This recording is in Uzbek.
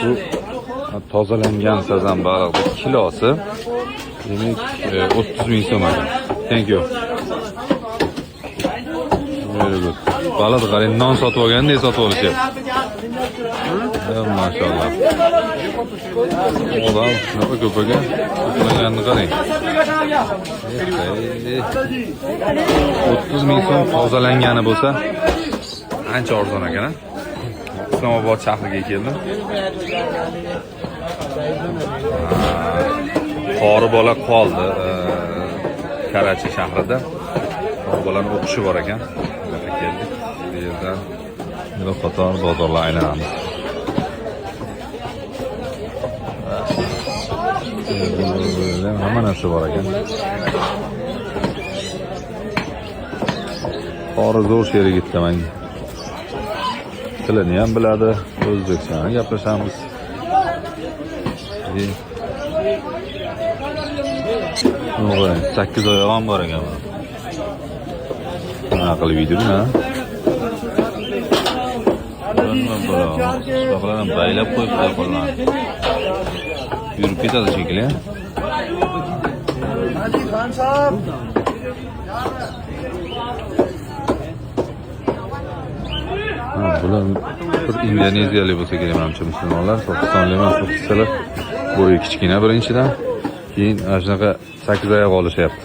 Bu tozalangan sazan baliqning kilosi demak 30 ming so'm ekan. Thank you. Very good. Baliq qarang, non sotib olgandek sotib olishyapti. Maşallah. Odam shunaqa ko'p ekan. To'plaganini qarang. 30 ming so'm tozalangani bo'lsa, ancha arzon ekan. Islomobod shahriga keldim. Qori bola qoldi Karachi shahrida. Qori bolaning o'qishi bor ekan. Keldik. Bu yerdan juda qator bozorlar aylanamiz. Hamma narsa bor ekan. Qori zo'r sherigitda menga. Tilini ham biladi, o'zbekchani gaplashamiz. O'g'ay, 8 oyog'i ham bor ekan. Nima qilib yuribdi-na? Qo'llarni baylab qo'yibdi qo'llarni. Yurib ketadi shekilli. Bular bir indoneziyalik bo'lsa kerak menimcha, musulmonlar, Pokistonlik emas, o'qitsalar bo'yi kichkina birinchidan, keyin ana shunaqa 8 oyoq olishyapti.